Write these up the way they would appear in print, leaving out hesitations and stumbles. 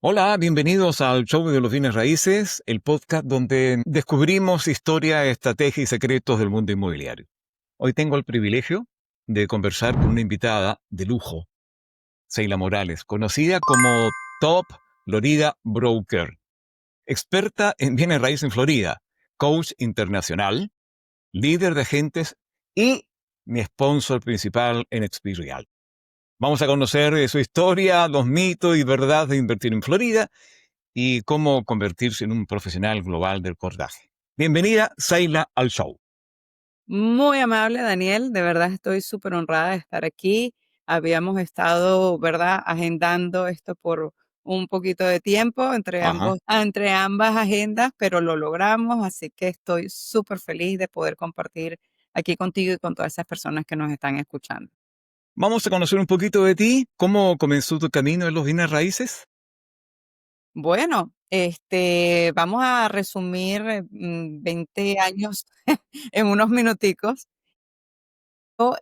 Hola, bienvenidos al Show de los Bienes Raíces, el podcast donde descubrimos historia, estrategia y secretos del mundo inmobiliario. Hoy tengo el privilegio de conversar con una invitada de lujo, Seila Morales, conocida como Top Florida Broker, experta en bienes raíces en Florida, coach internacional, líder de agentes y mi sponsor principal en Experial. Vamos a conocer su historia, los mitos y verdades de invertir en Florida y cómo convertirse en un profesional global del cordaje. Bienvenida, Seila, al show. Muy amable, Daniel. De verdad estoy súper honrada de estar aquí. Habíamos estado, ¿verdad?, agendando esto por un poquito de tiempo Ajá. entre ambas agendas, pero lo logramos, así que estoy súper feliz de poder compartir aquí contigo y con todas esas personas que nos están escuchando. Vamos a conocer un poquito de ti, cómo comenzó tu camino en los bienes raíces. Bueno, vamos a resumir 20 años en unos minuticos.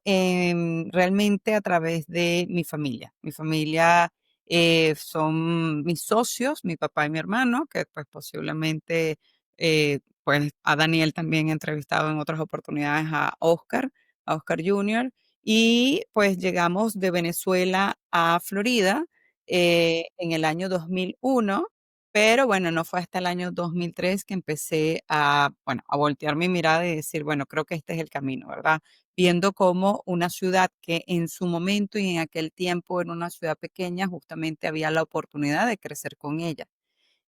Realmente a través de mi familia. Mi familia son mis socios, mi papá y mi hermano, que pues posiblemente pues a Daniel también he entrevistado en otras oportunidades a Oscar Junior. Y pues llegamos de Venezuela a Florida en el año 2001. Pero bueno, no fue hasta el año 2003 que empecé bueno, a voltear mi mirada y decir, bueno, creo que este es el camino, ¿verdad? Viendo cómo una ciudad que en su momento y en aquel tiempo era una ciudad pequeña, justamente había la oportunidad de crecer con ella.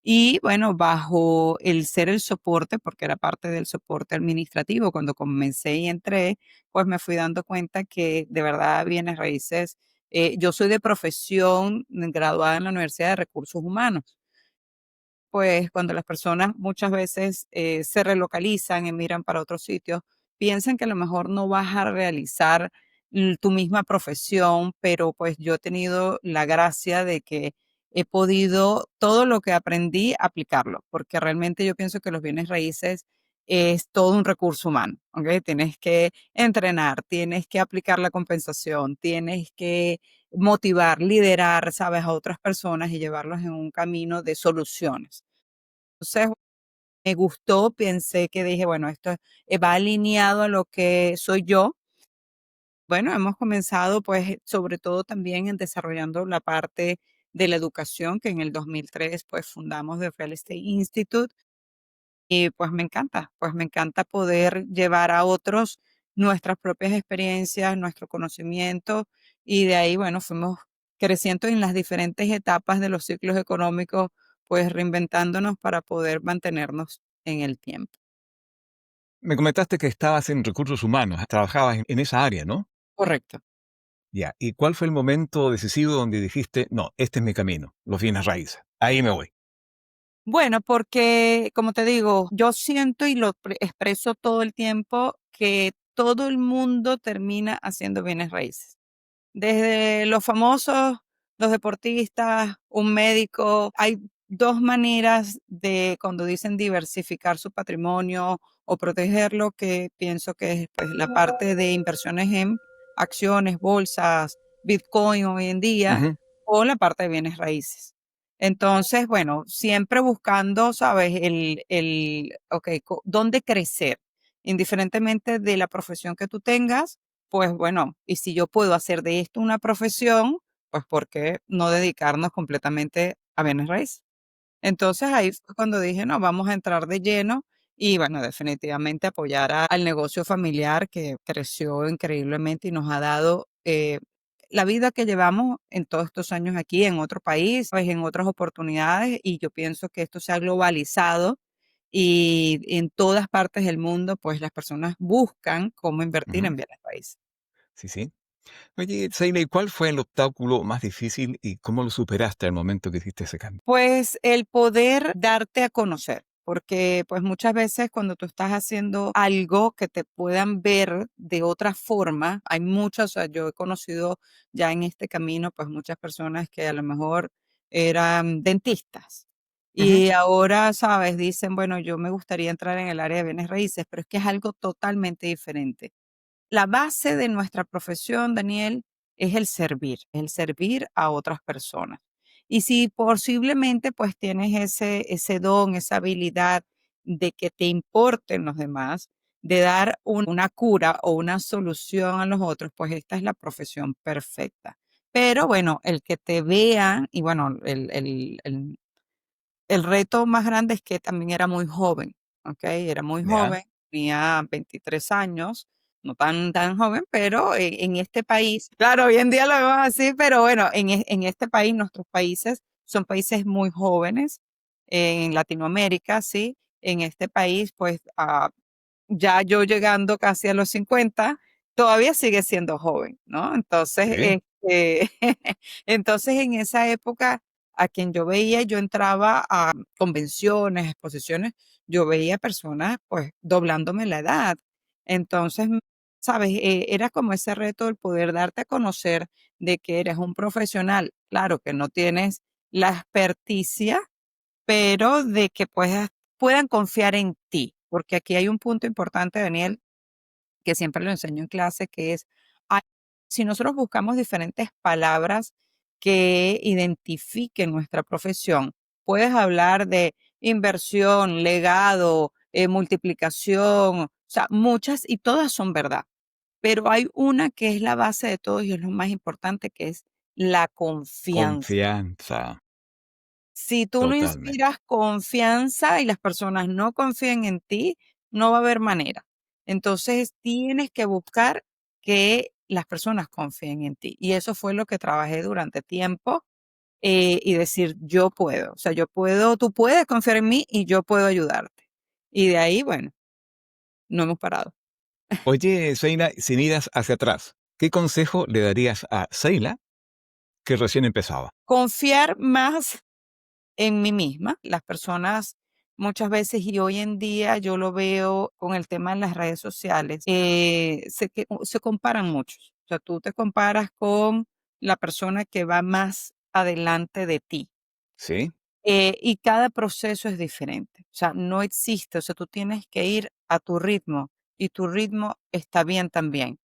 Y bueno, bajo el ser el soporte, porque era parte del soporte administrativo, cuando comencé y entré, pues me fui dando cuenta que de verdad bienes raíces, yo soy de profesión graduada en la Universidad de Recursos Humanos. Pues cuando las personas muchas veces se relocalizan, emigran para otros sitios, piensan que a lo mejor no vas a realizar tu misma profesión, pero pues yo he tenido la gracia de que he podido todo lo que aprendí aplicarlo, porque realmente yo pienso que los bienes raíces es todo un recurso humano, ¿ok? Tienes que entrenar, tienes que aplicar la compensación, tienes que motivar, liderar, sabes, a otras personas y llevarlos en un camino de soluciones. Entonces, me gustó, pensé que dije, bueno, esto va alineado a lo que soy yo. Bueno, hemos comenzado, pues, sobre todo también en desarrollando la parte de la educación, que en el 2003 pues, fundamos The Real Estate Institute. Y pues me encanta poder llevar a otros nuestras propias experiencias, nuestro conocimiento, y de ahí, bueno, fuimos creciendo en las diferentes etapas de los ciclos económicos, pues reinventándonos para poder mantenernos en el tiempo. Me comentaste que estabas en recursos humanos, trabajabas en esa área, ¿no? Correcto. Ya. ¿Y cuál fue el momento decisivo donde dijiste, no, este es mi camino, los bienes raíces? Ahí me voy. Bueno, porque, como te digo, yo siento y lo expreso todo el tiempo que todo el mundo termina haciendo bienes raíces. Desde los famosos, los deportistas, un médico, hay 2 maneras de, cuando dicen diversificar su patrimonio o protegerlo, que pienso que es, pues, la parte de inversiones en acciones, bolsas, Bitcoin hoy en día, Ujú. o la parte de bienes raíces. Entonces, bueno, siempre buscando, ¿sabes? Okey, ¿dónde crecer? Indiferentemente de la profesión que tú tengas, pues bueno, y si yo puedo hacer de esto una profesión, pues ¿por qué no dedicarnos completamente a bienes raíces? Entonces ahí fue cuando dije, no, vamos a entrar de lleno y bueno, definitivamente apoyar al negocio familiar que creció increíblemente y nos ha dado la vida que llevamos en todos estos años aquí, en otro país, pues en otras oportunidades, y yo pienso que esto se ha globalizado y en todas partes del mundo, pues las personas buscan cómo invertir Ujú. en bienes raíces. Sí, sí. Oye, Seila, ¿y cuál fue el obstáculo más difícil y cómo lo superaste al momento que hiciste ese cambio? Pues el poder darte a conocer, porque pues muchas veces cuando tú estás haciendo algo que te puedan ver de otra forma, hay muchas, o sea, yo he conocido ya en este camino pues muchas personas que a lo mejor eran dentistas Ujú. y ahora, sabes, dicen, bueno, yo me gustaría entrar en el área de bienes raíces, pero es que es algo totalmente diferente. La base de nuestra profesión, Daniel, es el servir a otras personas. Y si posiblemente pues tienes ese don, esa habilidad de que te importen los demás, de dar una cura o una solución a los otros, pues esta es la profesión perfecta. Pero bueno, el que te vean, y bueno, el reto más grande es que también era muy joven, ¿ok? Era muy ¿Ya? joven, tenía 23 años, no tan joven, pero en este país, claro, hoy en día lo vemos así, pero bueno, en este país, nuestros países son países muy jóvenes, en Latinoamérica, sí, en este país, pues ya yo llegando casi a los 50 todavía sigue siendo joven, ¿no? Entonces, Sí. entonces en esa época a quien yo veía, yo entraba a convenciones, exposiciones, yo veía personas pues doblándome la edad. Entonces, sabes, era como ese reto el poder darte a conocer de que eres un profesional, claro que no tienes la experticia, pero de que puedan confiar en ti, porque aquí hay un punto importante, Daniel, que siempre lo enseño en clase, que es, hay- si nosotros buscamos diferentes palabras que identifiquen nuestra profesión, puedes hablar de inversión, legado, multiplicación, o sea, muchas y todas son verdad, pero hay una que es la base de todo y es lo más importante, que es la confianza. Confianza, Si tú no totalmente. inspiras confianza y las personas no confían en ti, no va a haber manera. Entonces, tienes que buscar que las personas confíen en ti. Y eso fue lo que trabajé durante tiempo, y decir, yo puedo, o sea, yo puedo, tú puedes confiar en mí y yo puedo ayudarte. Y de ahí, bueno, no hemos parado. Oye, Seila, si miras hacia atrás, ¿qué consejo le darías a Seila que recién empezaba? Confiar más en mí misma. Las personas muchas veces, y hoy en día yo lo veo con el tema de las redes sociales, se comparan muchos. O sea, tú te comparas con la persona que va más adelante de ti, ¿Sí? y cada proceso es diferente. O sea, no existe, o sea, tú tienes que ir a tu ritmo y tu ritmo está bien también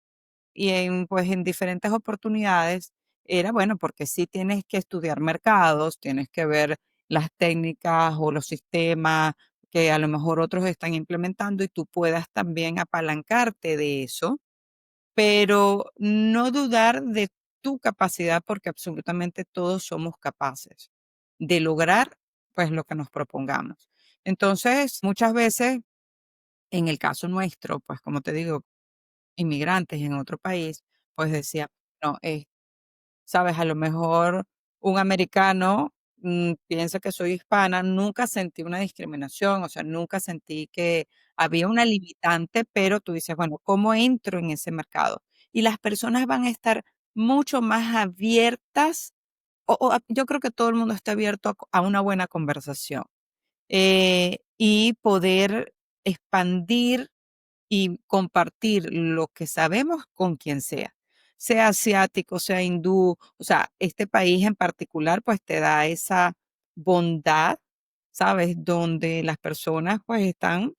y pues, en diferentes oportunidades era, bueno, porque sí tienes que estudiar mercados, tienes que ver las técnicas o los sistemas que a lo mejor otros están implementando y tú puedas también apalancarte de eso, pero no dudar de tu capacidad, porque absolutamente todos somos capaces de lograr, pues, lo que nos propongamos. Entonces, muchas veces, en el caso nuestro, pues, como te digo, inmigrantes en otro país, pues decía, no, sabes, a lo mejor un americano piensa que soy hispana, nunca sentí una discriminación, o sea, nunca sentí que había una limitante, pero tú dices, bueno, ¿cómo entro en ese mercado? Y las personas van a estar mucho más abiertas, yo creo que todo el mundo está abierto a una buena conversación, y poder expandir y compartir lo que sabemos con quien sea asiático, sea hindú, o sea, este país en particular, pues te da esa bondad, ¿sabes? Donde las personas pues están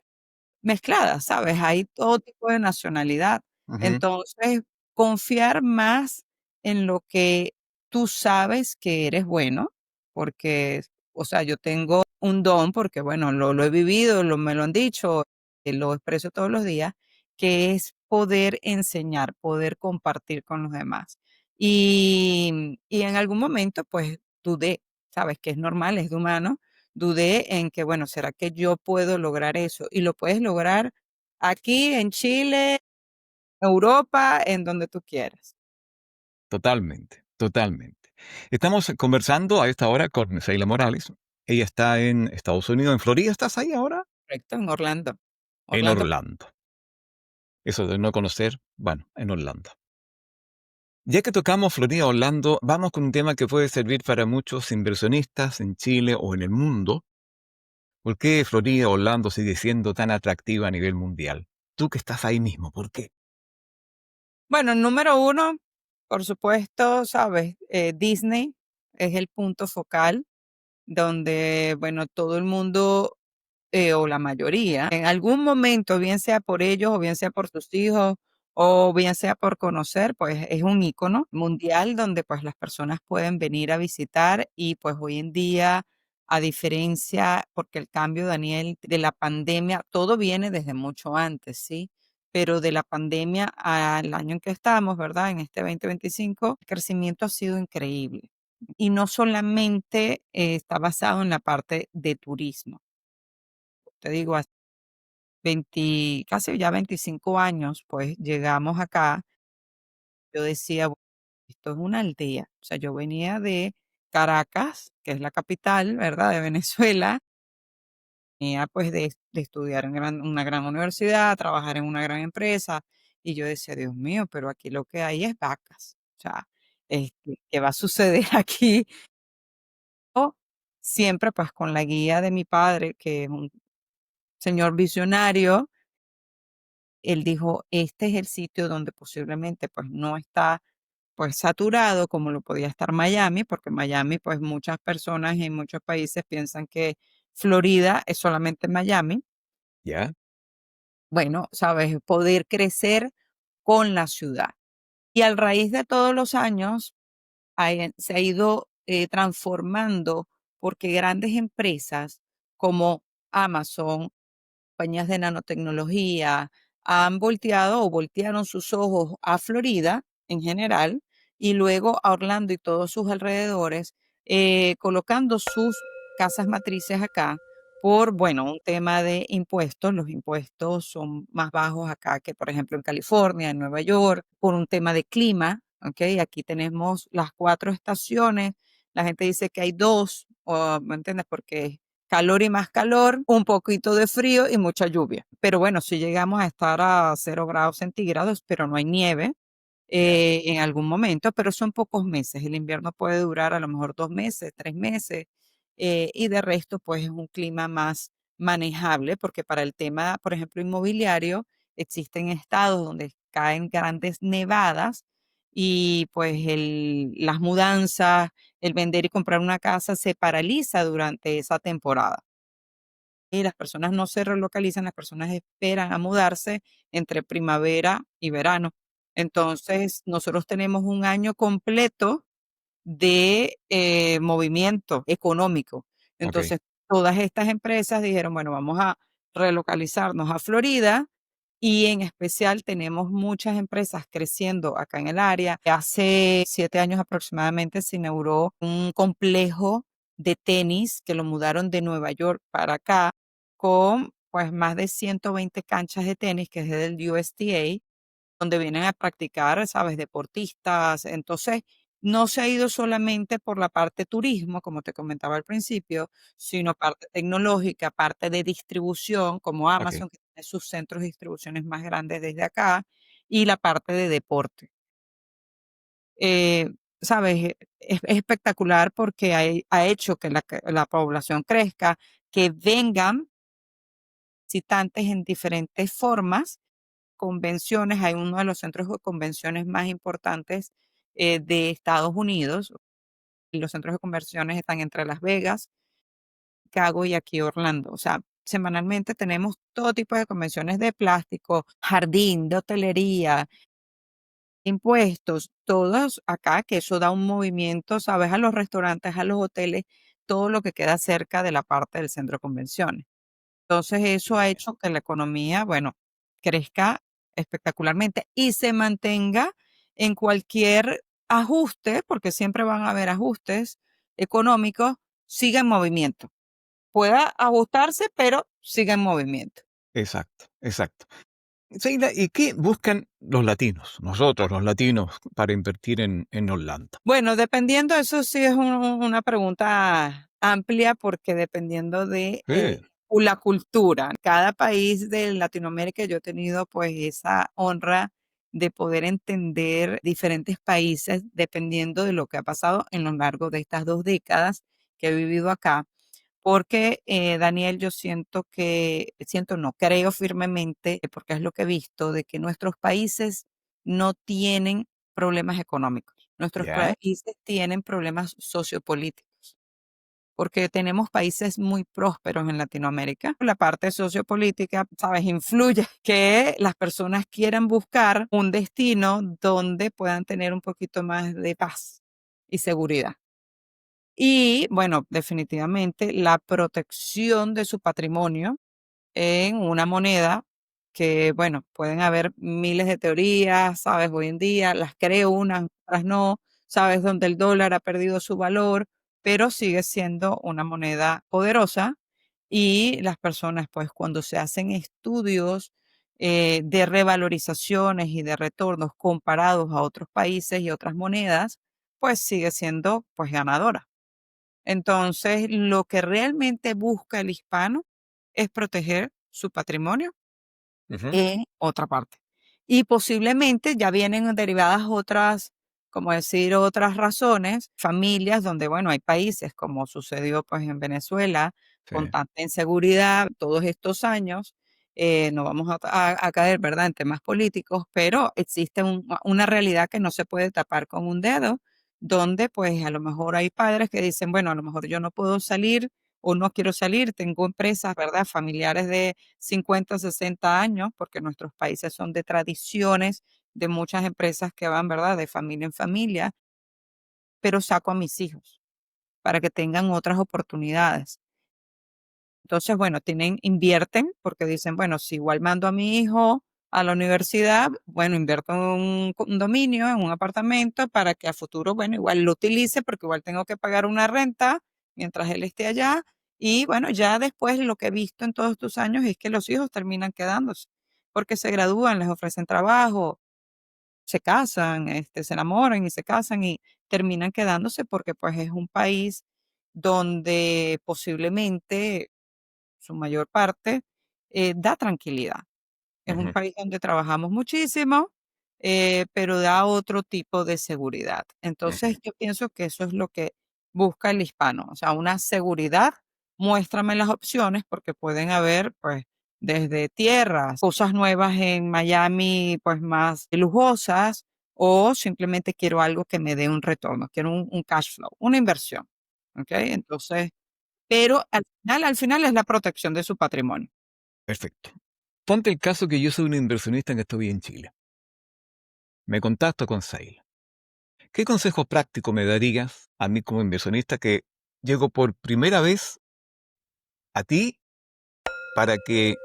mezcladas, ¿sabes? Hay todo tipo de nacionalidad. Ujú. Entonces, confiar más en lo que tú sabes que eres bueno, porque, o sea, yo tengo un don, porque bueno, lo he vivido, me lo han dicho, lo expreso todos los días, que es poder enseñar, poder compartir con los demás. Y en algún momento, pues dudé, ¿sabes? Que es normal, es de humano, dudé en que, bueno, ¿será que yo puedo lograr eso? Y lo puedes lograr aquí en Chile, Europa, en donde tú quieras. Totalmente, totalmente. Estamos conversando a esta hora con Seila Morales. Ella está en Estados Unidos, en Florida. ¿Estás ahí ahora? Correcto, en Orlando. En Orlando. Orlando. Eso de no conocer, bueno, en Orlando. Ya que tocamos Florida, Orlando, vamos con un tema que puede servir para muchos inversionistas en Chile o en el mundo. ¿Por qué Florida, Orlando sigue siendo tan atractiva a nivel mundial? Tú que estás ahí mismo, ¿por qué? Bueno, número uno, por supuesto, sabes, Disney es el punto focal donde, bueno, todo el mundo, o la mayoría, en algún momento, bien sea por ellos o bien sea por sus hijos o bien sea por conocer, pues es un icono mundial donde pues las personas pueden venir a visitar y pues hoy en día, a diferencia, porque el cambio, Daniel, de la pandemia, todo viene desde mucho antes, ¿sí? Pero de la pandemia al año en que estamos, ¿verdad? En este 2025, el crecimiento ha sido increíble. Y no solamente está basado en la parte de turismo. Te digo, hace 20, casi ya 25 años, pues llegamos acá. Yo decía: "Bu esto es una aldea". O sea, yo venía de Caracas, que es la capital, ¿verdad?, de Venezuela, venía, pues, de estudiar en una gran universidad, trabajar en una gran empresa, y yo decía: "Dios mío, pero aquí lo que hay es vacas". O sea, ¿qué va a suceder aquí? O siempre, pues, con la guía de mi padre, que es un señor visionario, él dijo: "Este es el sitio donde posiblemente, pues, no está, pues, saturado como lo podía estar Miami", porque Miami, pues, muchas personas en muchos países piensan que Florida es solamente Miami. ¿Ya? Bueno, sabes, poder crecer con la ciudad. Y a raíz de todos los años, se ha ido, transformando, porque grandes empresas como Amazon, compañías de nanotecnología han volteado o voltearon sus ojos a Florida en general y luego a Orlando y todos sus alrededores, colocando sus casas matrices acá por, bueno, un tema de impuestos. Los impuestos son más bajos acá que, por ejemplo, en California, en Nueva York, por un tema de clima, ¿ok? Aquí tenemos las 4 estaciones. La gente dice que hay dos, o, ¿me entiendes? Porque calor y más calor, un poquito de frío y mucha lluvia. Pero bueno, si llegamos a estar a 0 °C, pero no hay nieve Ya. en algún momento, pero son pocos meses. El invierno puede durar a lo mejor 2 meses, 3 meses, y de resto, pues es un clima más manejable, porque para el tema, por ejemplo, inmobiliario, existen estados donde caen grandes nevadas y pues las mudanzas, el vender y comprar una casa se paraliza durante esa temporada. Y las personas no se relocalizan, las personas esperan a mudarse entre primavera y verano. Entonces, nosotros tenemos un año completo de movimiento económico. Ok. Entonces, todas estas empresas dijeron, bueno, vamos a relocalizarnos a Florida y en especial tenemos muchas empresas creciendo acá en el área. Hace 7 años aproximadamente se inauguró un complejo de tenis que lo mudaron de Nueva York para acá con pues más de 120 canchas de tenis que es del USTA donde vienen a practicar, ¿sabes?, deportistas. Entonces, no se ha ido solamente por la parte turismo, como te comentaba al principio, sino parte tecnológica, parte de distribución, como Ok. Amazon, que tiene sus centros de distribuciones más grandes desde acá, y la parte de deporte. Eh, ¿Sabes? Es espectacular porque ha hecho que la población crezca, que vengan visitantes en diferentes formas convenciones, hay uno de los centros de convenciones más importantes de Estados Unidos. Los centros de convenciones están entre Las Vegas, Chicago y aquí Orlando. O sea, semanalmente tenemos todo tipo de convenciones de plástico, jardín, de hotelería, impuestos, todos acá, que eso da un movimiento, ¿sabes? A los restaurantes, a los hoteles, todo lo que queda cerca de la parte del centro de convenciones. Entonces, eso ha hecho que la economía, bueno, crezca espectacularmente y se mantenga en cualquier ajuste, porque siempre van a haber ajustes económicos, siga en movimiento. Pueda ajustarse, pero siga en movimiento. Exacto, exacto. Seila, ¿y qué buscan los latinos, nosotros los latinos, para invertir en Orlando? Bueno, dependiendo, eso sí es una pregunta amplia porque dependiendo de Sí. la cultura, cada país de Latinoamérica, yo he tenido pues esa honra de poder entender diferentes países dependiendo de lo que ha pasado en lo largo de estas 2 décadas que he vivido acá. Porque, Daniel, yo siento no, creo firmemente, porque es lo que he visto, de que nuestros países no tienen problemas económicos. Nuestros ¿Ya? países tienen problemas sociopolíticos. porque tenemos países muy prósperos en Latinoamérica. La parte sociopolítica, sabes, influye que las personas quieran buscar un destino donde puedan tener un poquito más de paz y seguridad. Y bueno, definitivamente la protección de su patrimonio en una moneda que, bueno, pueden haber miles de teorías, ¿sabes? Hoy en día las creo unas, otras no, ¿sabes? Donde el dólar ha perdido su valor, pero sigue siendo una moneda poderosa y las personas, pues, cuando se hacen estudios de revalorizaciones y de retornos comparados a otros países y otras monedas, pues sigue siendo, pues, ganadora. Entonces, lo que realmente busca el hispano es proteger su patrimonio Ujú, en otra parte. Y posiblemente ya vienen derivadas otras, como decir, otras razones, familias donde, bueno, hay países como sucedió pues en Venezuela sí. con tanta inseguridad todos estos años. No vamos a caer, ¿verdad?, en temas políticos, pero existe una realidad que no se puede tapar con un dedo, donde pues a lo mejor hay padres que dicen, bueno, a lo mejor yo no puedo salir o no quiero salir, tengo empresas, ¿verdad?, familiares de 50, 60 años, porque nuestros países son de tradiciones, de muchas empresas que van, ¿verdad?, de familia en familia, pero saco a mis hijos para que tengan otras oportunidades. Entonces, bueno, invierten porque dicen, bueno, si igual mando a mi hijo a la universidad, bueno, invierto en un condominio, en un apartamento para que a futuro, bueno, igual lo utilice porque igual tengo que pagar una renta mientras él esté allá. Y bueno, ya después lo que he visto en todos estos años es que los hijos terminan quedándose porque se gradúan, les ofrecen trabajo, se casan, se enamoran y se casan y terminan quedándose porque pues es un país donde posiblemente su mayor parte, da tranquilidad. Es un Ujú, país donde trabajamos muchísimo, pero da otro tipo de seguridad. ujú, Entonces, yo pienso que eso es lo que busca el hispano, o sea, una seguridad. Muéstrame las opciones porque pueden haber, pues, desde tierras, cosas nuevas en Miami, pues, más lujosas, o simplemente quiero algo que me dé un retorno, quiero un cash flow, una inversión, ¿okey? Entonces, pero al final es la protección de su patrimonio. perfecto. Ponte el caso que yo soy un inversionista que estoy en Chile. Me contacto con Sail. ¿Qué consejo práctico me darías a mí como inversionista que llego por primera vez a ti para que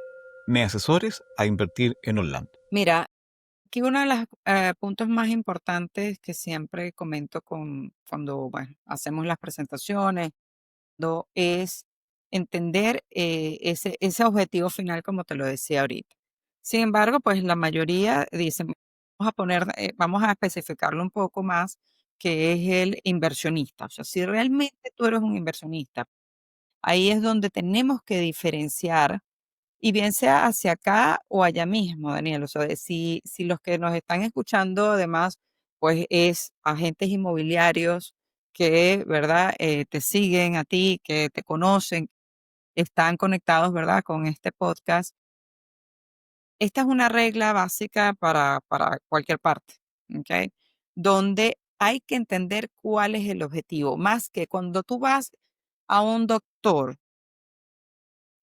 me asesores a invertir en Orlando? Mira, aquí uno de los puntos más importantes que siempre comento cuando, bueno, hacemos las presentaciones, es entender ese objetivo final, como te lo decía ahorita. Sin embargo, pues la mayoría dicen, vamos a especificarlo un poco más, que es el inversionista. O sea, si realmente tú eres un inversionista, ahí es donde tenemos que diferenciar. Y bien sea hacia acá o allá mismo, Daniel. O sea, si los que nos están escuchando, además, pues es agentes inmobiliarios que, ¿verdad? Te siguen a ti, que te conocen, están conectados, ¿verdad? Con este podcast. Esta es una regla básica para cualquier parte, ¿ok? Donde hay que entender cuál es el objetivo. Más que cuando tú vas a un doctor,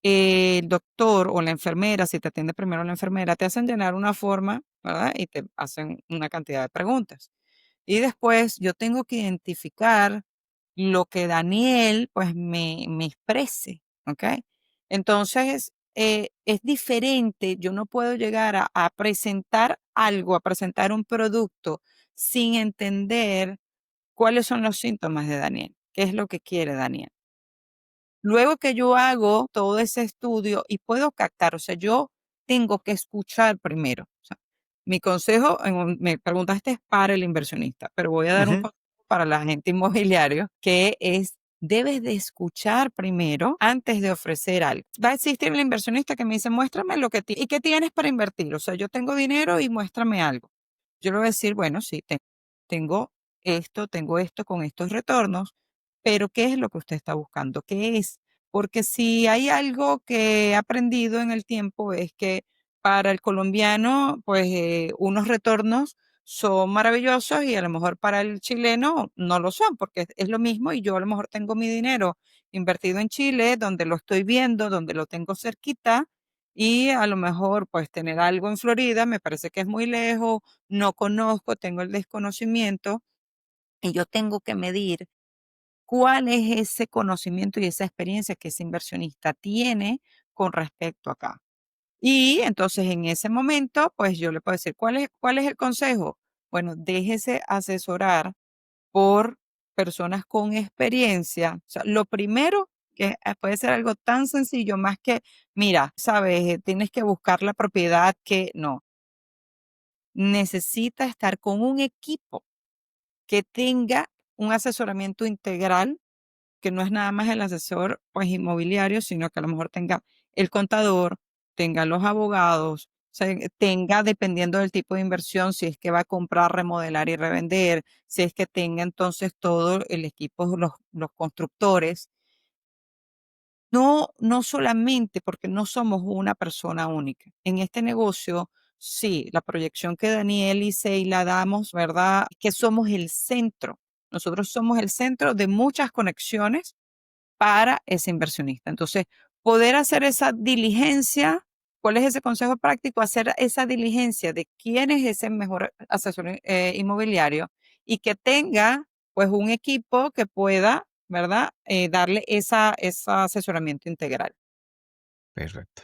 el doctor o la enfermera, si te atiende primero la enfermera, te hacen llenar una forma, ¿verdad? Y te hacen una cantidad de preguntas. Y después yo tengo que identificar lo que Daniel, pues, me exprese, ¿ok? Entonces, es diferente, yo no puedo llegar a presentar algo, a presentar un producto sin entender cuáles son los síntomas de Daniel, qué es lo que quiere Daniel. Luego que yo hago todo ese estudio y puedo captar, o sea, yo tengo que escuchar primero. O sea, mi consejo, me preguntaste es para el inversionista, pero voy a dar un Ujú, consejo para la agente inmobiliario, que es, debes de escuchar primero antes de ofrecer algo. Va a existir el inversionista que me dice, muéstrame lo que tienes y qué tienes para invertir. O sea, yo tengo dinero y muéstrame algo. Yo le voy a decir, bueno, sí, tengo esto con estos retornos, pero ¿qué es lo que usted está buscando? ¿Qué es? Porque si hay algo que he aprendido en el tiempo es que para el colombiano, pues unos retornos son maravillosos y a lo mejor para el chileno no lo son, porque es lo mismo y yo a lo mejor tengo mi dinero invertido en Chile, donde lo estoy viendo, donde lo tengo cerquita y a lo mejor pues tener algo en Florida me parece que es muy lejos, no conozco, tengo el desconocimiento y yo tengo que medir cuál es ese conocimiento y esa experiencia que ese inversionista tiene con respecto acá. Y entonces en ese momento, pues yo le puedo decir, ¿cuál es el consejo? Bueno, déjese asesorar por personas con experiencia. O sea, lo primero que puede ser algo tan sencillo, más que, mira, sabes, tienes que buscar la propiedad que no, necesita estar con un equipo que tenga un asesoramiento integral, que no es nada más el asesor, pues, inmobiliario, sino que a lo mejor tenga el contador, tenga los abogados, o sea, tenga, dependiendo del tipo de inversión, si es que va a comprar, remodelar y revender, si es que tenga entonces todo el equipo, los constructores. No solamente porque no somos una persona única. En este negocio, sí, la proyección que Daniel y Seila damos, ¿verdad? Que somos el centro. Nosotros somos el centro de muchas conexiones para ese inversionista. Entonces, poder hacer esa diligencia, ¿cuál es ese consejo práctico? Hacer esa diligencia de quién es ese mejor asesor inmobiliario y que tenga pues un equipo que pueda, ¿verdad? Darle ese asesoramiento integral. Perfecto.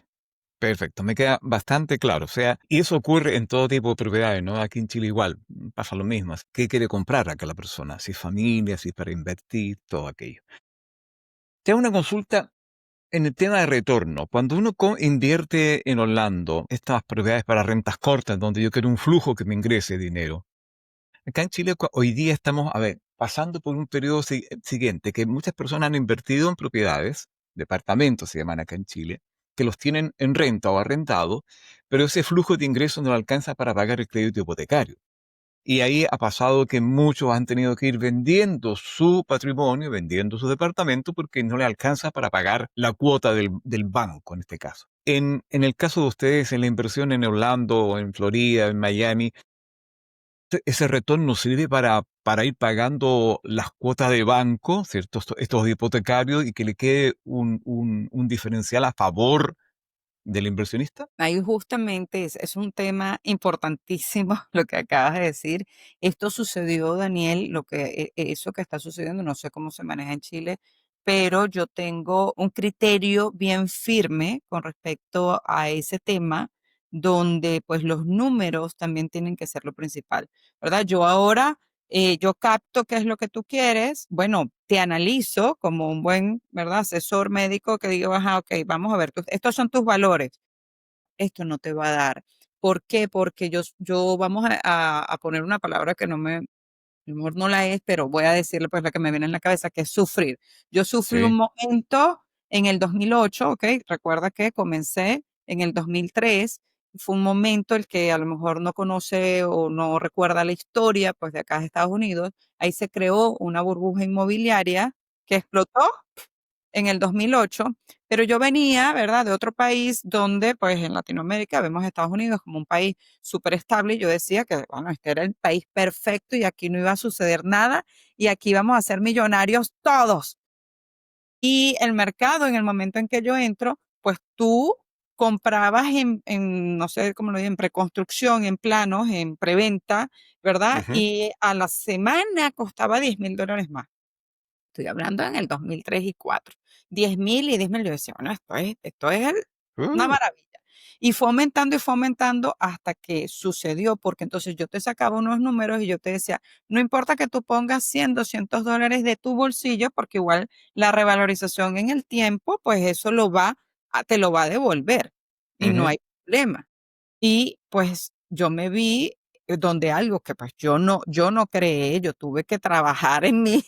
Perfecto, me queda bastante claro. O sea, y eso ocurre en todo tipo de propiedades, ¿no? Aquí en Chile igual pasa lo mismo. ¿Qué quiere comprar acá la persona? Si es familia, si es para invertir, todo aquello. Te hago una consulta en el tema de retorno. Cuando uno invierte en Orlando, estas propiedades para rentas cortas, donde yo quiero un flujo que me ingrese dinero. Acá en Chile hoy día estamos, a ver, pasando por un periodo siguiente, que muchas personas han invertido en propiedades, departamentos se llaman acá en Chile, que los tienen en renta o arrendado, pero ese flujo de ingresos no le alcanza para pagar el crédito hipotecario. Y ahí ha pasado que muchos han tenido que ir vendiendo su patrimonio, vendiendo su departamento, porque no le alcanza para pagar la cuota del banco, en este caso. En el caso de ustedes, en la inversión en Orlando, en Florida, en Miami, ese retorno sirve para ir pagando las cuotas de banco, ¿cierto? Estos hipotecarios y que le quede un diferencial a favor del inversionista. Ahí justamente es un tema importantísimo lo que acabas de decir. Esto sucedió, Daniel, eso que está sucediendo, no sé cómo se maneja en Chile, pero yo tengo un criterio bien firme con respecto a ese tema, donde pues los números también tienen que ser lo principal, ¿verdad? Yo ahora, yo capto qué es lo que tú quieres, bueno, te analizo como un buen, ¿verdad? Asesor médico que diga, ajá, ok, vamos a ver, estos son tus valores, esto no te va a dar. ¿Por qué? Porque yo vamos a poner una palabra que no me, a lo mejor no la es, pero voy a decirle pues la que me viene en la cabeza, que es sufrir. Yo sufrí un Sí. momento en el 2008, ¿ok? Recuerda que comencé en el 2003. Fue un momento el que a lo mejor no conoce o no recuerda la historia, pues de acá de Estados Unidos. Ahí se creó una burbuja inmobiliaria que explotó en el 2008, pero yo venía, ¿verdad?, de otro país donde, pues en Latinoamérica vemos a Estados Unidos como un país súper estable y yo decía que, bueno, este era el país perfecto y aquí no iba a suceder nada y aquí vamos a ser millonarios todos. Y el mercado, en el momento en que yo entro, pues tú comprabas no sé cómo lo digo, en preconstrucción, en planos, en preventa, ¿verdad? Ujú. Y a la semana costaba $10,000 más. Estoy hablando en el 2003 y 4. 10,000 y 10,000. Yo decía, bueno, esto es una Uh, maravilla. Y fue aumentando hasta que sucedió, porque entonces yo te sacaba unos números y yo te decía, no importa que tú pongas 100, $200 de tu bolsillo, porque igual la revalorización en el tiempo, pues eso te lo va a devolver y no ujú. hay problema. Y pues yo me vi donde algo que pues yo no creé, yo tuve que trabajar en mí,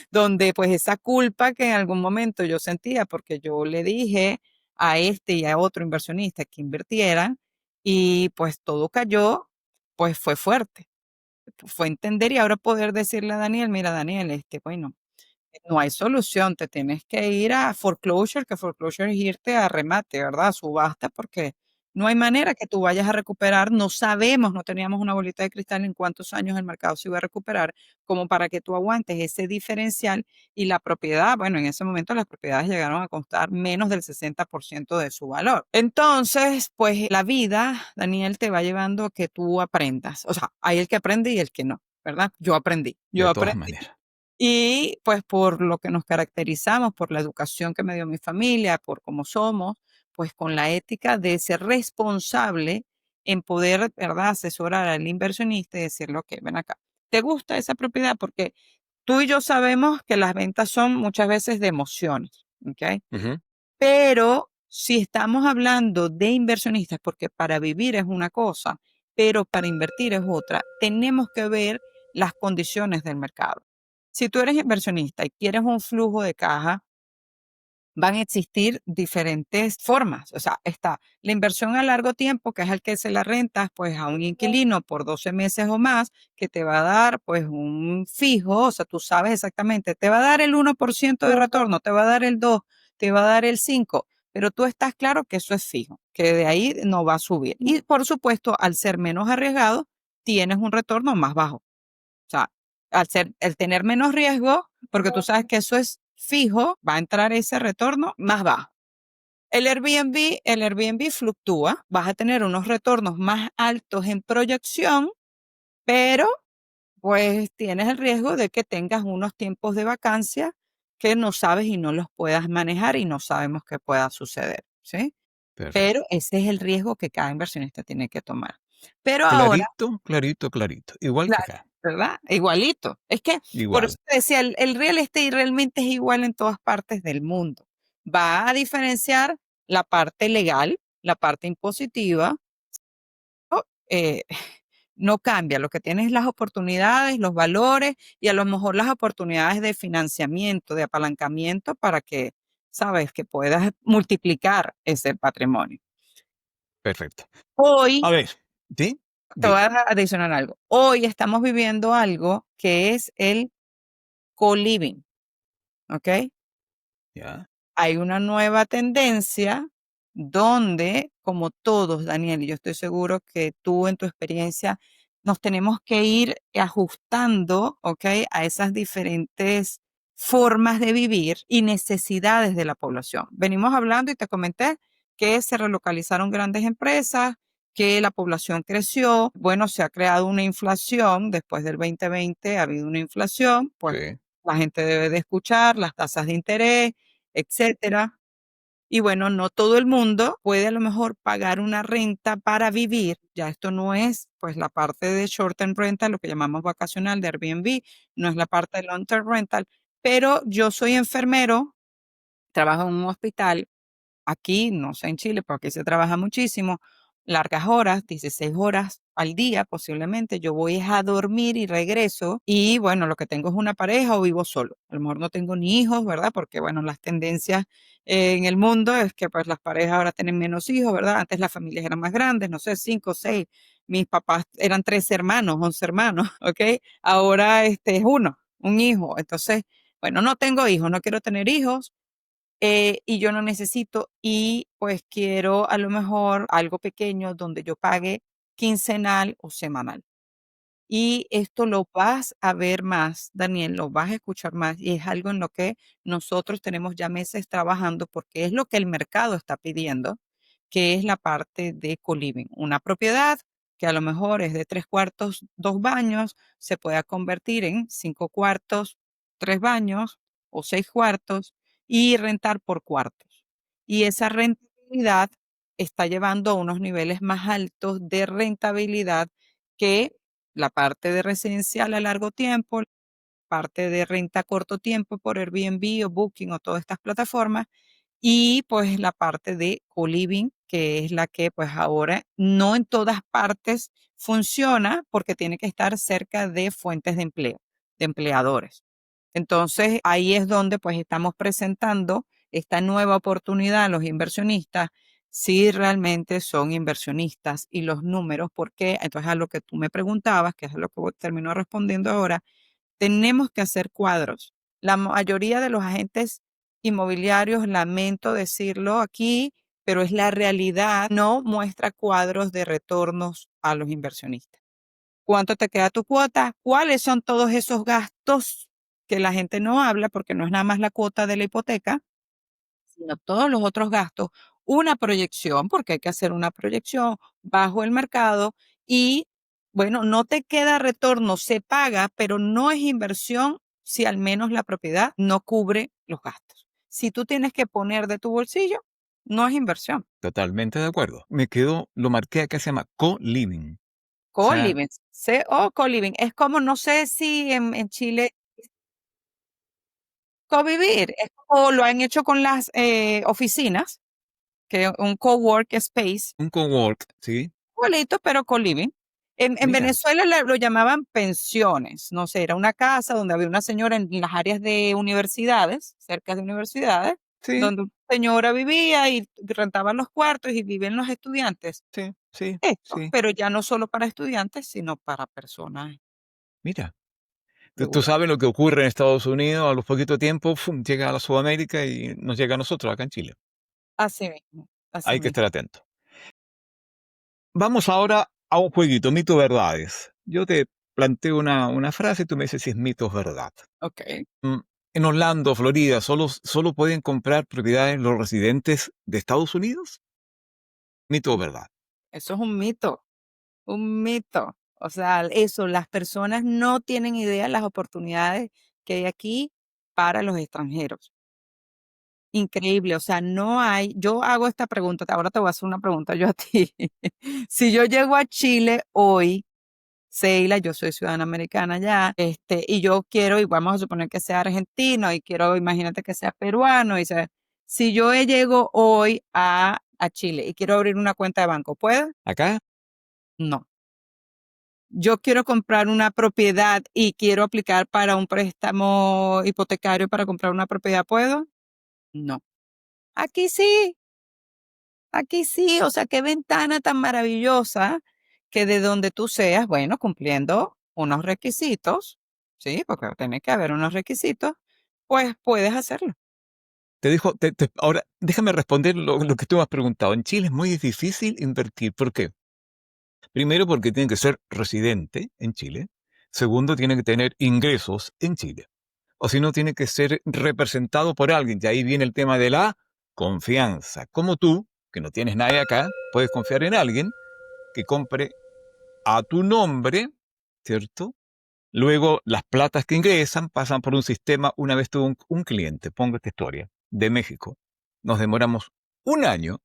donde pues esa culpa que en algún momento yo sentía porque yo le dije a este y a otro inversionista que invirtieran y pues todo cayó, pues fue fuerte. Fue entender y ahora poder decirle a Daniel, mira Daniel, bueno, no hay solución, te tienes que ir a foreclosure, que foreclosure es irte a remate, ¿verdad? A subasta, porque No hay manera que tú vayas a recuperar, no sabemos, no teníamos una bolita de cristal en cuántos años el mercado se iba a recuperar, como para que tú aguantes ese diferencial y la propiedad, bueno, en ese momento las propiedades llegaron a costar menos del 60% de su valor. Entonces, pues la vida, Daniel, te va llevando a que tú aprendas. O sea, hay el que aprende y el que no, ¿verdad? Yo De todas aprendí. maneras. Y pues por lo que nos caracterizamos, por la educación que me dio mi familia, por cómo somos, pues con la ética de ser responsable en poder, ¿verdad?, asesorar al inversionista y decirle, ok, ven acá, ¿te gusta esa propiedad? Porque tú y yo sabemos que las ventas son muchas veces de emociones, ¿ok? Ujú. Pero si estamos hablando de inversionistas, porque para vivir es una cosa, pero para invertir es otra, tenemos que ver las condiciones del mercado. Si tú eres inversionista y quieres un flujo de caja, van a existir diferentes formas. O sea, está la inversión a largo tiempo, que es el que se la rentas pues a un inquilino por 12 meses o más, que te va a dar pues un fijo, o sea, tú sabes exactamente, te va a dar el 1% de retorno, te va a dar el 2, te va a dar el 5, pero tú estás claro que eso es fijo, que de ahí no va a subir. Y por supuesto, al ser menos arriesgado, tienes un retorno más bajo. O sea, al tener menos riesgo, porque tú sabes que eso es fijo, va a entrar ese retorno más bajo. El Airbnb fluctúa, vas a tener unos retornos más altos en proyección, pero pues tienes el riesgo de que tengas unos tiempos de vacancia que no sabes y no los puedas manejar y no sabemos qué pueda suceder, ¿sí? Pero Perfecto. ese es el riesgo que cada inversionista tiene que tomar. Pero ahora, Clarito, clarito, clarito. Igual que claro, acá. ¿verdad? Igualito. Es que por Igual. eso te decía, el real estate realmente es igual en todas partes del mundo. Va a diferenciar la parte legal, la parte impositiva, ¿no? No cambia. Lo que tienes es las oportunidades, los valores y a lo mejor las oportunidades de financiamiento, de apalancamiento para que, sabes, que puedas multiplicar ese patrimonio. Perfecto. A Hoy, ver, ¿sí? te voy Dime. a adicionar algo. Hoy estamos viviendo algo que es el co-living, ¿ok? Ya. Hay una nueva tendencia donde, como todos, Daniel, y yo estoy seguro que tú en tu experiencia, nos tenemos que ir ajustando, ¿ok? A esas diferentes formas de vivir y necesidades de la población. Venimos hablando y te comenté que se relocalizaron grandes empresas, que la población creció, bueno, se ha creado una inflación, después del 2020 ha habido una inflación, pues Sí. la gente debe de escuchar las tasas de interés, etcétera. Y bueno, no todo el mundo puede a lo mejor pagar una renta para vivir. Ya esto no es pues la parte de short term rental, lo que llamamos vacacional de Airbnb, no es la parte de long term rental, pero yo soy enfermero, trabajo en un hospital aquí, no sé en Chile, pero aquí se trabaja muchísimo, largas horas, 16 horas al día posiblemente. Yo voy a dormir y regreso y bueno, lo que tengo es una pareja o vivo solo. A lo mejor no tengo ni hijos, ¿verdad? Porque bueno, las tendencias en el mundo es que pues las parejas ahora tienen menos hijos, ¿verdad? Antes las familias eran más grandes, no sé, 5, 6. Mis papás eran 13 hermanos, 11 hermanos, ¿ok? Ahora este es uno, un hijo. Entonces, bueno, no tengo hijos, no quiero tener hijos, y yo no necesito y pues quiero a lo mejor algo pequeño donde yo pague quincenal o semanal. Y esto lo vas a ver más, Daniel, lo vas a escuchar más y es algo en lo que nosotros tenemos ya meses trabajando porque es lo que el mercado está pidiendo, que es la parte de co-living. Una propiedad que a lo mejor es de 3 cuartos, 2 baños, se pueda convertir en 5 cuartos, 3 baños o 6 cuartos y rentar por cuartos. Y esa rentabilidad está llevando a unos niveles más altos de rentabilidad que la parte de residencial a largo tiempo, parte de renta a corto tiempo por Airbnb o Booking o todas estas plataformas, y pues la parte de co-living, que es la que pues ahora no en todas partes funciona porque tiene que estar cerca de fuentes de empleo, de empleadores. Entonces ahí es donde pues estamos presentando esta nueva oportunidad a los inversionistas, si realmente son inversionistas y los números, porque entonces a lo que tú me preguntabas, que es a lo que termino respondiendo ahora, tenemos que hacer cuadros. La mayoría de los agentes inmobiliarios, lamento decirlo aquí, pero es la realidad, no muestra cuadros de retornos a los inversionistas. ¿Cuánto te queda tu cuota? ¿Cuáles son todos esos gastos que la gente no habla porque no es nada más la cuota de la hipoteca, sino todos los otros gastos? Una proyección, porque hay que hacer una proyección bajo el mercado y, bueno, no te queda retorno, se paga, pero no es inversión si al menos la propiedad no cubre los gastos. Si tú tienes que poner de tu bolsillo, no es inversión. Totalmente de acuerdo. Me quedó, lo marqué acá, se llama co-living. O sea, Co-living, co-living. Es como, no sé si en Chile convivir, es como lo han hecho con las, oficinas, que un cowork space, un cowork, ¿sí? igualito, pero co-living. En Mira, Venezuela lo llamaban pensiones, no sé, era una casa donde había una señora en las áreas de universidades, cerca de universidades, sí, donde una señora vivía y rentaba los cuartos y vivían los estudiantes. sí, sí, Esto, sí. pero ya no solo para estudiantes, sino para personas Mira, tú regulares. sabes lo que ocurre en Estados Unidos, a los poquito tiempo, ¡fum!, llega a la Sudamérica y nos llega a nosotros acá en Chile. Así mismo, así Hay que estar mismo. atento. Vamos ahora a un jueguito, mito o verdades. Yo te planteo una frase y tú me dices si es mito o verdad. Okey. Mm, En Orlando, Florida, ¿solo pueden comprar propiedades los residentes de Estados Unidos? ¿Mito o verdad? Eso es un mito, un mito. O sea, eso, las personas no tienen idea las oportunidades que hay aquí para los extranjeros. Increíble, o sea, no hay yo hago esta pregunta, ahora te voy a hacer una pregunta yo a ti. Si yo llego a Chile hoy, Seila, yo soy ciudadana americana ya, y yo quiero, y vamos a suponer que sea argentino, y quiero, imagínate que sea peruano, si yo llego hoy a Chile y quiero abrir una cuenta de banco, ¿puedo? ¿Acá? No. Yo quiero comprar una propiedad y quiero aplicar para un préstamo hipotecario para comprar una propiedad, ¿puedo? No. Aquí sí, aquí sí, o sea, qué ventana tan maravillosa que de donde tú seas, bueno, cumpliendo unos requisitos, sí, porque tiene que haber unos requisitos, pues puedes hacerlo. Te dejo, ahora déjame responder lo que tú me has preguntado. En Chile es muy difícil invertir. ¿Por qué? Primero, porque tiene que ser residente en Chile. Segundo, tiene que tener ingresos en Chile. O si no, tiene que ser representado por alguien. Y ahí viene el tema de la confianza. Como tú, que no tienes nadie acá, puedes confiar en alguien que compre a tu nombre, ¿cierto? Luego, las platas que ingresan pasan por un sistema. Una vez tuve un cliente, pongo esta historia, de México. Nos demoramos un año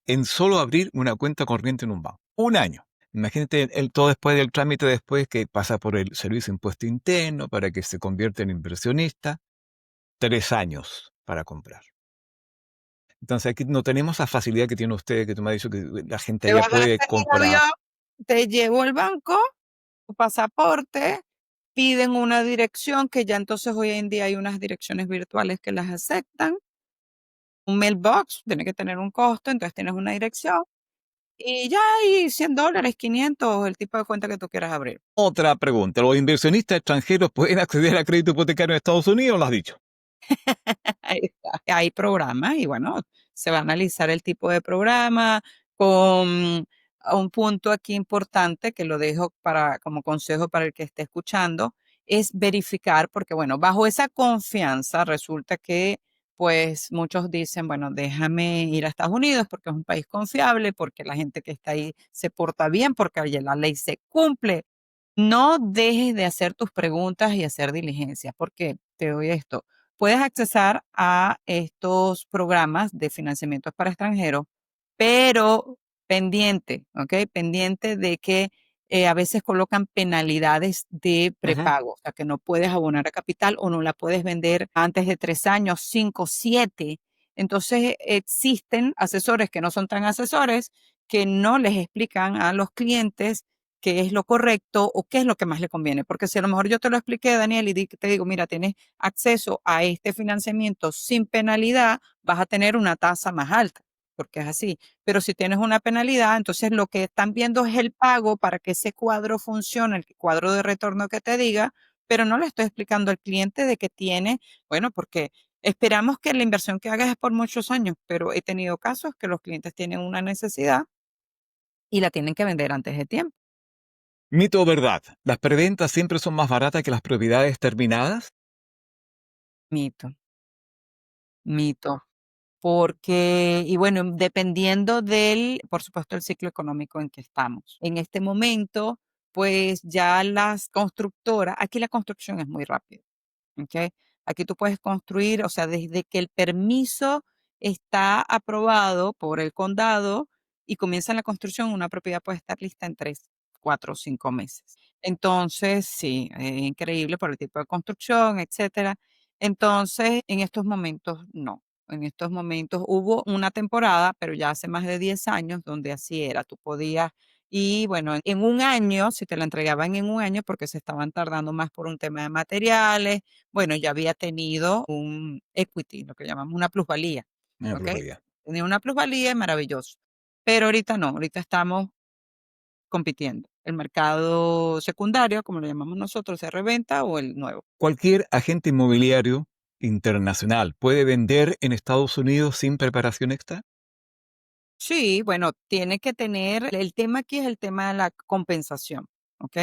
en solo abrir una cuenta corriente en un banco. Un año. Imagínate todo después del trámite, después que pasa por el servicio de impuesto interno para que se convierta en inversionista. 3 años para comprar. Entonces aquí no tenemos la facilidad que tiene usted, que tú me has dicho que la gente Te allá bajaste puede del comprar. avión, te llevó el banco, tu pasaporte, piden una dirección, que ya entonces hoy en día hay unas direcciones virtuales que las aceptan, un mailbox, tiene que tener un costo, entonces tienes una dirección y ya hay $100, 500, el tipo de cuenta que tú quieras abrir. Otra pregunta, ¿los inversionistas extranjeros pueden acceder a crédito hipotecario en Estados Unidos? Lo has dicho. Ahí está. Hay programas y bueno, se va a analizar el tipo de programa con un punto aquí importante que lo dejo para como consejo para el que esté escuchando, es verificar, porque bueno, bajo esa confianza resulta que pues muchos dicen, bueno, déjame ir a Estados Unidos porque es un país confiable, porque la gente que está ahí se porta bien, porque oye, la ley se cumple. No dejes de hacer tus preguntas y hacer diligencias, porque te doy esto. Puedes accesar a estos programas de financiamientos para extranjeros, pero pendiente, ¿ok? Pendiente de que a veces colocan penalidades de Ujú. prepago, o sea, que no puedes abonar a capital o no la puedes vender antes de 3 años, 5, 7. Entonces existen asesores que no son tan asesores que no les explican a los clientes qué es lo correcto o qué es lo que más le conviene. Porque si a lo mejor yo te lo expliqué, Daniel, y te digo, mira, tienes acceso a este financiamiento sin penalidad, vas a tener una tasa más alta, porque es así. Pero si tienes una penalidad, entonces lo que están viendo es el pago para que ese cuadro funcione, el cuadro de retorno que te diga, pero no le estoy explicando al cliente de que tiene, bueno, porque Esperamos que la inversión que hagas es por muchos años, pero he tenido casos que los clientes tienen una necesidad y la tienen que vender antes de tiempo. Mito o verdad, ¿las preventas siempre son más baratas que las propiedades terminadas? Mito, mito. Porque, y bueno, dependiendo del, por supuesto, el ciclo económico en que estamos. En este momento, pues ya las constructoras, aquí la construcción es muy rápida. ¿Ok? Aquí tú puedes construir, o sea, desde que el permiso está aprobado por el condado y comienza la construcción, una propiedad puede estar lista en 3, 4 o 5 meses. Entonces, sí, es increíble por el tipo de construcción, etcétera. Entonces, en estos momentos no. En estos momentos hubo una temporada, pero ya hace más de 10 años, donde así era. Tú podías, y bueno, en un año, si te la entregaban en un año, porque se estaban tardando más por un tema de materiales, bueno, ya había tenido un equity, lo que llamamos una plusvalía, Una ¿ok? probabilidad. Tenía una plusvalía y maravilloso. Pero ahorita no, ahorita estamos compitiendo. El mercado secundario, como lo llamamos nosotros, de reventa o el nuevo. ¿Cualquier agente inmobiliario internacional puede vender en Estados Unidos sin preparación extra? Sí, bueno, tiene que tener, el tema aquí es el tema de la compensación, ¿ok?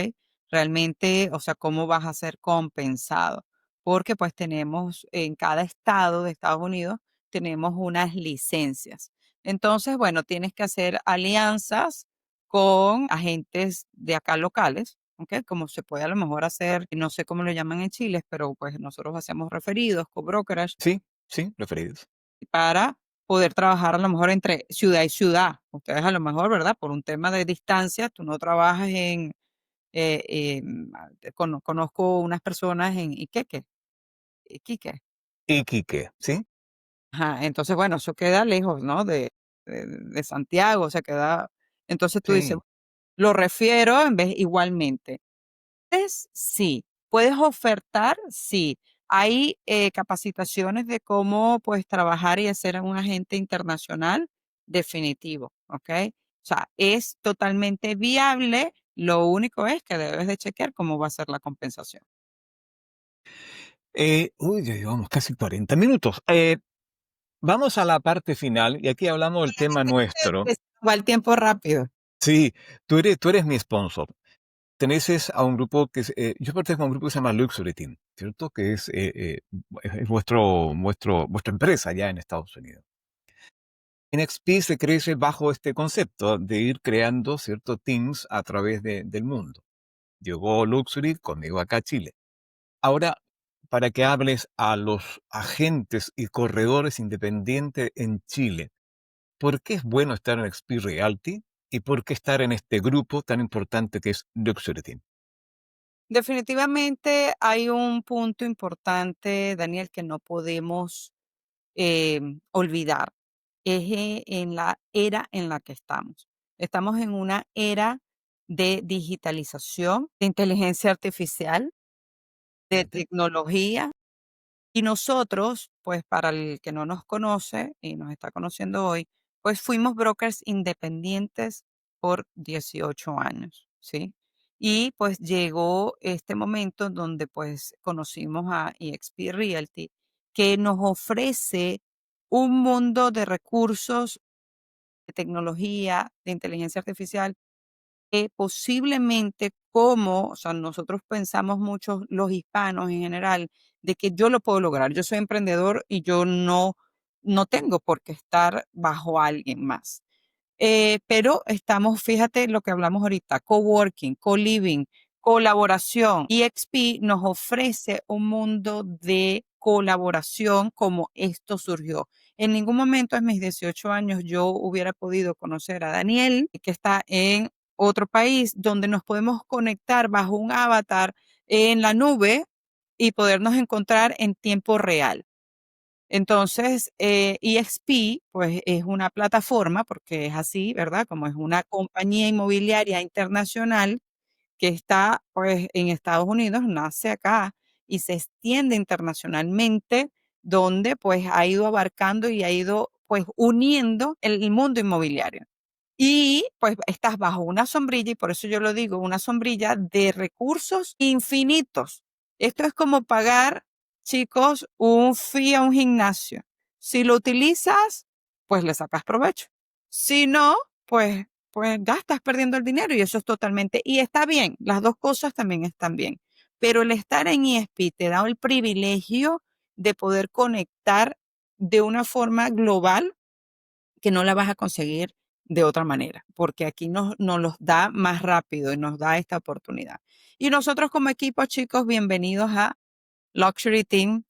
Realmente, o sea, ¿cómo vas a ser compensado? Porque pues tenemos en cada estado de Estados Unidos, tenemos unas licencias. Entonces, bueno, tienes que hacer alianzas con agentes de acá locales, ¿ok? Como se puede a lo mejor hacer, no sé cómo lo llaman en Chile, pero pues nosotros hacemos referidos, co-brokerage, Sí, sí, referidos. para poder trabajar a lo mejor entre ciudad y ciudad. Ustedes a lo mejor, ¿verdad? Por un tema de distancia, tú no trabajas conozco unas personas en Iquique. Iquique, ¿sí? Ajá, entonces, bueno, eso queda lejos, ¿no? De Santiago, o sea, queda, entonces tú dices, Sí. lo refiero en vez igualmente. Sí. ¿Puedes ofertar? Sí. Hay, capacitaciones de cómo, pues, trabajar y ser un agente internacional, definitivo, ¿ok? O sea, es totalmente viable, lo único es que debes de chequear cómo va a ser la compensación. Uy, ya llevamos casi 40 minutos. Vamos a la parte final y aquí hablamos del tema nuestro. Va el tiempo rápido. Sí, tú eres mi sponsor. Teneces a un grupo yo pertenezco a un grupo que se llama Luxury Team, ¿cierto? Que es vuestra empresa allá en Estados Unidos. NXP se crece bajo este concepto de ir creando ciertos teams a través del mundo. Llegó Luxury conmigo acá a Chile. Ahora, para que hables a los agentes y corredores independientes en Chile, ¿por qué es bueno estar en XP Realty y por qué estar en este grupo tan importante que es Luxury Team? Definitivamente hay un punto importante, Daniel, que no podemos, olvidar. Es, en la era en la que estamos. Estamos en una era de digitalización, de inteligencia artificial, de Gente. tecnología. Y nosotros, pues para el que no nos conoce y nos está conociendo hoy, pues fuimos brokers independientes por 18 años, ¿sí? Y pues llegó este momento donde pues conocimos a eXp Realty, que nos ofrece un mundo de recursos, de tecnología, de inteligencia artificial, que posiblemente como, o sea, nosotros pensamos mucho los hispanos en general, de que yo lo puedo lograr. Yo soy emprendedor y yo no tengo por qué estar bajo alguien más. Pero estamos, fíjate lo que hablamos ahorita, coworking, co-living, colaboración. EXP nos ofrece un mundo de colaboración como esto surgió. En ningún momento en mis 18 años yo hubiera podido conocer a Daniel, que está en otro país, donde nos podemos conectar bajo un avatar en la nube y podernos encontrar en tiempo real. Entonces, EXP, pues, es una plataforma, porque es así, ¿verdad? Como es una compañía inmobiliaria internacional que está, pues, en Estados Unidos, nace acá y se extiende internacionalmente, donde, pues, ha ido abarcando y ha ido, pues, uniendo el mundo inmobiliario. Y, pues, estás bajo una sombrilla, y por eso yo lo digo, una sombrilla de recursos infinitos. Esto es como pagar chicos, un fee a un gimnasio. Si lo utilizas, pues le sacas provecho. Si no, pues ya estás perdiendo el dinero y eso es totalmente, y está bien, las dos cosas también están bien. Pero el estar en ESP te da el privilegio de poder conectar de una forma global que no la vas a conseguir de otra manera, porque aquí nos los da más rápido y nos da esta oportunidad. Y nosotros como equipo, chicos, bienvenidos a Luxury Team,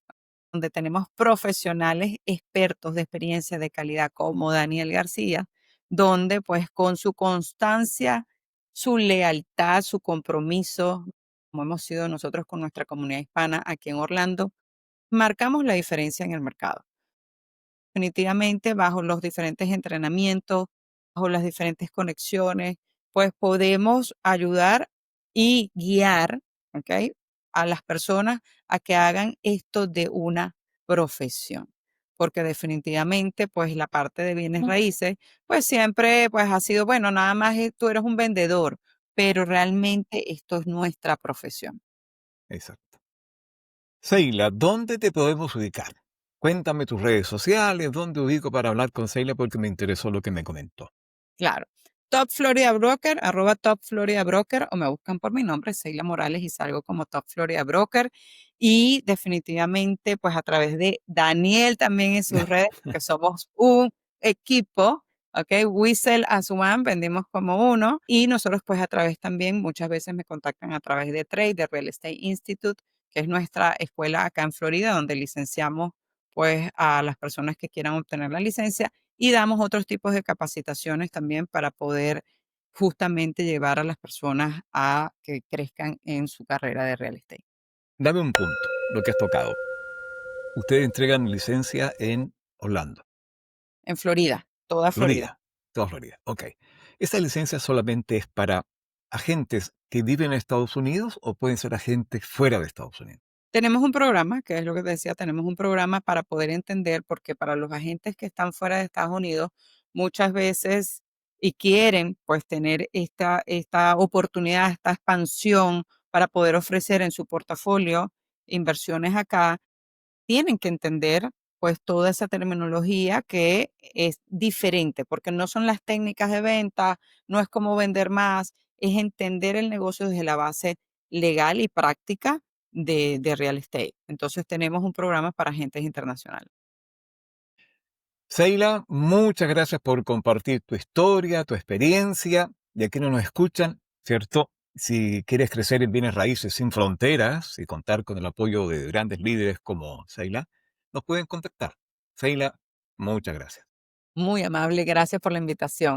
donde tenemos profesionales expertos de experiencia de calidad como Daniel García, donde pues con su constancia, su lealtad, su compromiso, como hemos sido nosotros con nuestra comunidad hispana aquí en Orlando, marcamos la diferencia en el mercado. Definitivamente, bajo los diferentes entrenamientos, bajo las diferentes conexiones, pues podemos ayudar y guiar, ¿ok? A las personas a que hagan esto de una profesión. Porque definitivamente, pues la parte de bienes raíces, pues siempre, pues ha sido, bueno, nada más tú eres un vendedor, pero realmente esto es nuestra profesión. Exacto. Seila, ¿dónde te podemos ubicar? Cuéntame tus redes sociales, dónde ubico para hablar con Seila porque me interesó lo que me comentó. Claro. Top Florida Broker, @Top Florida Broker, o me buscan por mi nombre, Seila Morales, y salgo como Top Florida Broker. Y definitivamente, pues a través de Daniel también en sus redes, que somos un equipo, ¿ok? We sell as one, vendimos como uno. Y nosotros, pues a través también, muchas veces me contactan a través de Trade, de Real Estate Institute, que es nuestra escuela acá en Florida, donde licenciamos pues a las personas que quieran obtener la licencia y damos otros tipos de capacitaciones también para poder justamente llevar a las personas a que crezcan en su carrera de real estate. Dame un punto, lo que has tocado. Ustedes entregan licencia en Orlando, En Florida, toda Florida. Florida, toda Florida. Ok. ¿Esa licencia solamente es para agentes que viven en Estados Unidos o pueden ser agentes fuera de Estados Unidos? Tenemos un programa, que es lo que te decía, tenemos un programa para poder entender, porque para los agentes que están fuera de Estados Unidos, muchas veces y quieren pues tener esta oportunidad, esta expansión para poder ofrecer en su portafolio inversiones acá, tienen que entender pues toda esa terminología que es diferente, porque no son las técnicas de venta, no es cómo vender más, es entender el negocio desde la base legal y práctica de real estate. Entonces tenemos un programa para agentes internacionales. Seila, muchas gracias por compartir tu historia, tu experiencia. Y aquí no nos escuchan, ¿cierto? Si quieres crecer en bienes raíces sin fronteras y contar con el apoyo de grandes líderes como Seila, nos pueden contactar. Seila, muchas gracias. Muy amable, gracias por la invitación.